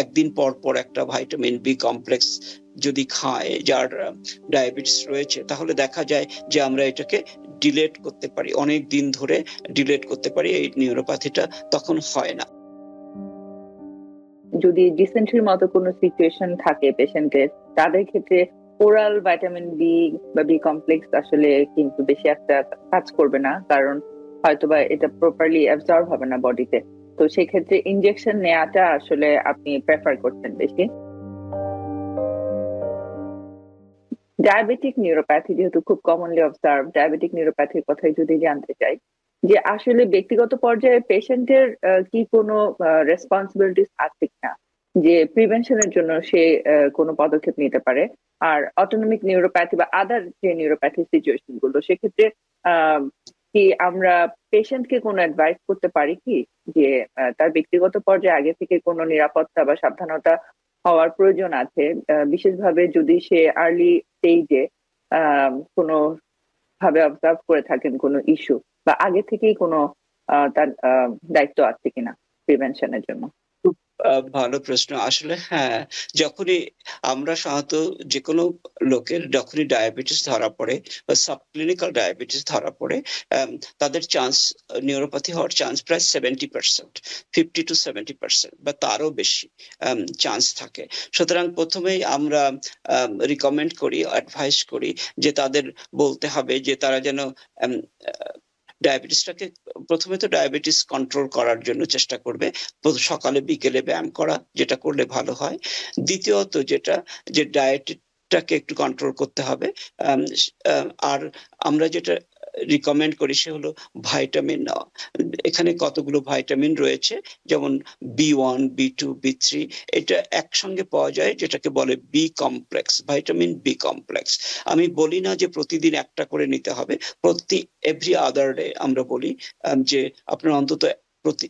একদিন পর পর একটা ভিটামিন বি কমপ্লেক্স যদি খায়, যার ডায়াবেটিস রয়েছে, তাহলে দেখা যায় যে আমরা এটাকে ডিলেট করতে পারি, অনেক দিন ধরে ডিলেট করতে পারি, এই নিউরোপ্যাথিটা তখন হয় না। যদি ডিসেন্ট্রির মতো কোনো সিচুয়েশন থাকে পেশেন্টের, তাদের ক্ষেত্রে ওরাল ভাইটামিন বি বা বি কমপ্লেক্স আসলে কিন্তু বেশি একটা কাজ করবে না, কারণ হয়তোবা এটা প্রপারলি অ্যাবজর্ব হবে না বডিতে। তো সেই ক্ষেত্রে ইনজেকশন নেওয়াটা আসলে আপনি প্রেফার করছেন বেশি। ডায়াবেটিক নিউরোপ্যাথি যেহেতু খুব কমনলি অবজার্ভ, ডায়াবেটিক নিউরোপ্যাথির কথাই যদি জানতে চাই, যে আসলে ব্যক্তিগত পর্যায়ে পেশেন্টের কি কোনো রেসপন্সিবিলিটিস আছে কিনা, যে প্রিভেনশনের জন্য সে কোনো পদক্ষেপ নিতে পারে। আর অটোনমিক নিউরোপ্যাথি বা আদার যে নিউরোপ্যাথি সিচুয়েশন গুলো, সেক্ষেত্রে আহ কি আমরা পেশেন্টকে কোনো অ্যাডভাইস করতে পারি কি, যে তার ব্যক্তিগত পর্যায়ে আগে থেকে কোনো নিরাপত্তা বা সাবধানতা হওয়ার প্রয়োজন আছে, বিশেষভাবে যদি সে আর্লি স্টেজে কোনো ভাবে অবজার্ভ করে থাকেন কোনো ইস্যু, বা আগে থেকেই কোনো তার দায়িত্ব আছে কিনা প্রিভেনশনের জন্য। খুব ভালো প্রশ্ন। আসলে হ্যাঁ, যখনই আমরা সাধারণত যে কোনো লোকের যখনই ডায়াবেটিস ধরা পড়ে বা সাবক্লিনিক্যাল ডায়াবেটিস ধরা পড়ে, তাদের চান্স নিউরোপ্যাথি হওয়ার চান্স প্রায় 70%, 50 to 70% বা তারও বেশি চান্স থাকে। সুতরাং প্রথমেই আমরা রিকমেন্ড করি, অ্যাডভাইস করি যে তাদের বলতে হবে যে তারা যেন ডায়াবেটিসটাকে, প্রথমে তো ডায়াবেটিস কন্ট্রোল করার জন্য চেষ্টা করবে, সকালে বিকেলে ব্যায়াম করা, যেটা করলে ভালো হয়। দ্বিতীয়ত যেটা, যে ডায়েটটাকে একটু কন্ট্রোল করতে হবে। আর আমরা যেটা রিকমেন্ড করি সে হলো ভাইটামিন নেওয়া। এখানে কতগুলো ভাইটামিন রয়েছে, যেমন B1, B2, B3, এটা একসঙ্গে পাওয়া যায়, যেটাকে বলে B complex, vitamin B complex. আমি বলি না যে প্রতিদিন একটা করে নিতে হবে, এভরি আদার ডে আমরা বলি যে আপনার অন্তত প্রতি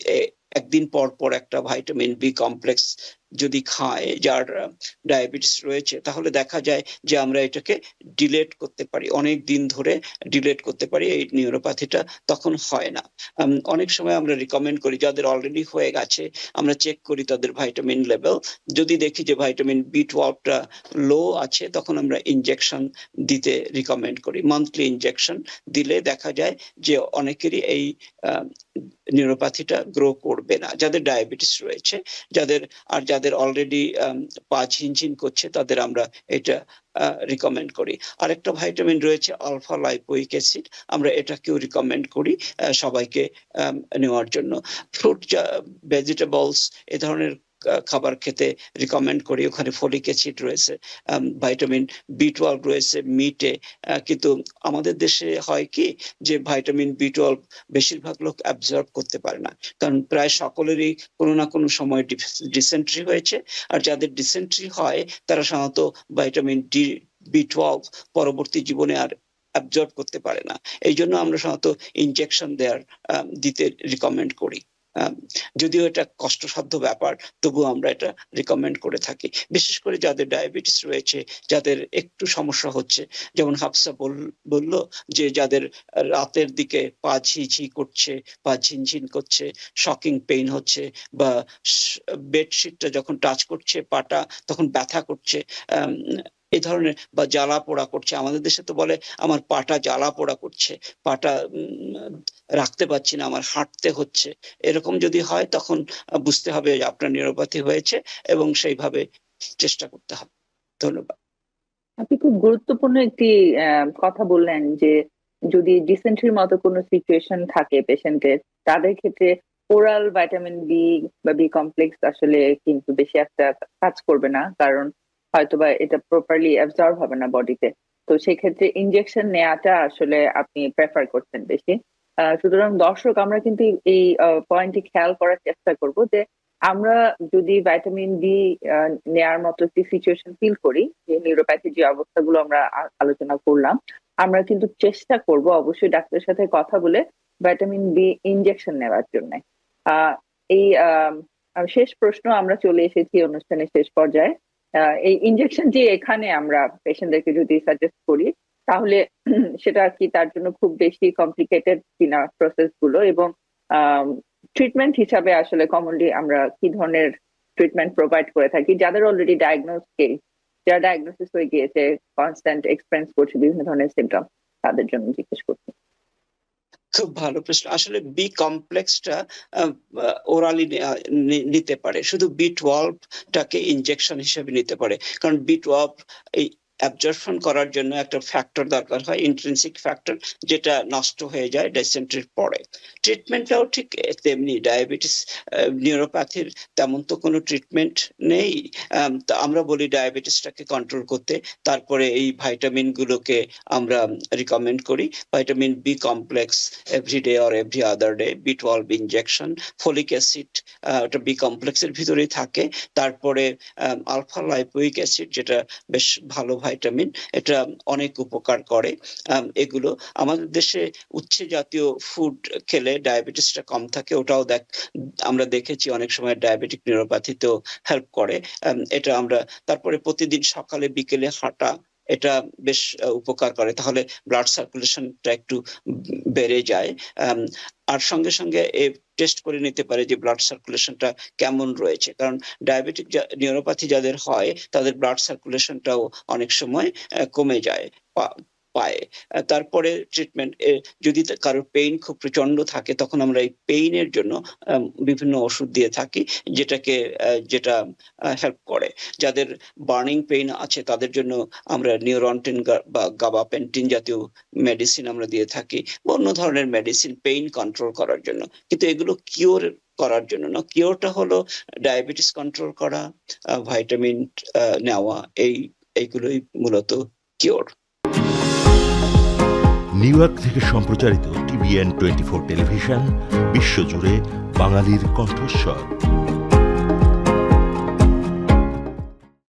একদিন পর পর একটা ভিটামিন বি কমপ্লেক্স যদি খায়, যার ডায়াবেটিস রয়েছে, তাহলে দেখা যায় যে আমরা এটাকে ডিলেট করতে পারি, অনেক দিন ধরে ডিলেট করতে পারি, এই নিউরোপ্যাথিটা তখন হয় না। অনেক সময় আমরা রিকমেন্ড করি যাদের অলরেডি হয়ে গেছে, আমরা চেক করি তাদের ভাইটামিন লেভেল, যদি দেখি যে ভাইটামিন B12টা লো আছে, তখন আমরা ইনজেকশন দিতে রিকমেন্ড করি। মান্থলি ইনজেকশন দিলে দেখা যায় যে অনেকেরই এই নিউরোপ্যাথিটা গ্রো করবে না, যাদের ডায়াবেটিস রয়েছে। যাদের অলরেডি পা ঝিনঝিন করছে, তাদের আমরা এটা রিকমেন্ড করি। আরেকটা ভাইটামিন রয়েছে আলফা লাইপোইক অ্যাসিড, আমরা এটাকেও রিকমেন্ড করি সবাইকে নেওয়ার জন্য। ফ্রুট, ভেজিটেবলস, এ ধরনের খাবার খেতে রিকমেন্ড করি, ওখানে ফলিক অ্যাসিড রয়েছে, ভাইটামিন B12 রয়েছে মিটে। কিন্তু আমাদের দেশে হয় কি, যে ভাইটামিন B12 বেশিরভাগ লোক অ্যাবজর্ব করতে পারে না, কারণ প্রায় সকলেরই কোনো না কোনো সময় ডিসেন্ট্রি হয়েছে, আর যাদের ডিসেন্ট্রি হয় তারা সাধারণত ভাইটামিন B12 পরবর্তী জীবনে আর অ্যাবজর্ব করতে পারে না। এই জন্য আমরা সাধারণত ইনজেকশন দিতে রিকমেন্ড করি। যদিও এটা কষ্টসাধ্য ব্যাপার, তবু আমরা এটা রিকমেন্ড করে থাকি, বিশেষ করে যাদের ডায়াবেটিস রয়েছে, যাদের একটু সমস্যা হচ্ছে। যেমন হাফসা বলল যে যাদের রাতের দিকে পা ঝিঝি করছে, পা ঝিনঝিন করছে, শকিং পেইন হচ্ছে, বা বেডশিটটা যখন টাচ করছে পাটা তখন ব্যথা করছে, এই ধরনের, বা জ্বালা পোড়া করছে। আমাদের দেশে তো বলে আমার পাটা জ্বালা পোড়া করছে, পাটা রাখতে পারছি না, আমার হাঁটতে হচ্ছে। এরকম যদি হয় তখন বুঝতে হবে আপনার নিউরোপ্যাথি হয়েছে, এবং সেইভাবে চেষ্টা করতে হবে। ধন্যবাদ। আপনি খুব গুরুত্বপূর্ণ একটি কথা বললেন, যে যদি ডিসেন্ট্রির মতো কোনো সিচুয়েশন থাকে পেশেন্টের, তাদের ক্ষেত্রে ওরাল ভাইটামিন বি বা বি কমপ্লেক্স আসলে কিন্তু বেশি একটা কাজ করবে না, কারণ হয়তোবা এটা প্রপারলি অ্যাবজর্ব হবে না বডিতে। তো সেই ক্ষেত্রে ইনজেকশন নেওয়াটা আসলে আপনি প্রেফার করছেন বেশি। সুতরাং দর্শক, আমরা কিন্তু এই পয়েন্টটি খেয়াল করার চেষ্টা করব, যে আমরা যদি ভাইটামিন ডি নেয়ার মতো একটি সিচুয়েশন ফিল করি, যে নিউরোপ্যাথির যে অবস্থাগুলো আমরা আলোচনা করলাম, আমরা কিন্তু চেষ্টা করব অবশ্যই ডাক্তারের সাথে কথা বলে ভাইটামিন বি ইনজেকশন নেওয়ার জন্য। এই শেষ প্রশ্ন, আমরা চলে এসেছি অনুষ্ঠানের শেষ পর্যায়ে। এই ইনজেকশন যে এখানে আমরা পেশেন্টদেরকে যদি সাজেস্ট করি, তাহলে সেটা কি তার জন্য খুব বেশি কমপ্লিকেটেড কিনা প্রসেস গুলো, এবং ট্রিটমেন্ট হিসাবে আসলে কমনলি আমরা কি ধরনের ট্রিটমেন্ট প্রোভাইড করে থাকি যাদের অলরেডি যারা ডায়াগনোসিস হয়ে গিয়েছে, কনস্ট্যান্ট এক্সপেরিয়েন্স করছে বিভিন্ন ধরনের সিমটম, তাদের জন্য জিজ্ঞেস করছি। খুব ভালো প্রশ্ন। আসলে বি কমপ্লেক্সটা ওরালি নিতে পারে, শুধু B12টাকে ইনজেকশন হিসেবে নিতে পারে, কারণ B12 এই অ্যাবজর্পশন করার জন্য একটা ফ্যাক্টর দরকার হয়, ইন্ট্রিনসিক ফ্যাক্টর, যেটা নষ্ট হয়ে যায় ডিসেন্ট্রির পরে। ট্রিটমেন্টটাও ঠিক তেমনি, ডায়াবেটিস নিউরোপ্যাথির তেমন তো কোনো ট্রিটমেন্ট নেই। তো আমরা বলি ডায়াবেটিসটাকে কন্ট্রোল করতে, তারপরে এই ভাইটামিন গুলোকে আমরা রিকমেন্ড করি। Vitamin B complex everyday or every other day, B12 injection, folic acid ওটা বি কমপ্লেক্সের ভিতরেই থাকে, তারপরে আলফা লাইপোইক অ্যাসিড যেটা বেশ ভালো ভাইটামিন, এটা অনেক উপকার করে। এগুলো আমাদের দেশে উচ্ছে জাতীয় ফুড খেলে ডায়াবেটিসটা কম থাকে, ওটাও আমরা দেখেছি অনেক সময় ডায়াবেটিক নিউরোপ্যাথিতেও হেল্প করে। এটা আমরা তারপরে প্রতিদিন সকালে বিকেলে হাঁটা, এটা বেশ উপকার করে, তাহলে ব্লাড সার্কুলেশনটা একটু বেড়ে যায়। আর সঙ্গে সঙ্গে টেস্ট করে নিতে পারে যে ব্লাড সার্কুলেশনটা কেমন রয়েছে, কারণ ডায়াবেটিক নিউরোপ্যাথি যাদের হয় তাদের ব্লাড সার্কুলেশনটাও অনেক সময় কমে যায় পায়। তারপরে ট্রিটমেন্ট, যদি কারোর পেইন খুব প্রচন্ড থাকে তখন আমরা এই পেইনের জন্য বিভিন্ন ওষুধ দিয়ে থাকি, যেটা হেল্প করে। যাদের বার্নিং পেইন আছে তাদের জন্য আমরা নিউরন্টিন বা গাবাপেন্টিন জাতীয় মেডিসিন আমরা দিয়ে থাকি, অন্য ধরনের মেডিসিন পেইন কন্ট্রোল করার জন্য। কিন্তু এগুলো কিওর করার জন্য না, কিওরটা হলো ডায়াবেটিস কন্ট্রোল করা, ভাইটামিন নেওয়া, এইগুলোই মূলত কিওর। নিউ ইয়র্ক থেকে সম্প্রচারিত TVN 24 টেলিভিশন, বিশ্বজুড়ে বাঙালির কণ্ঠস্বর।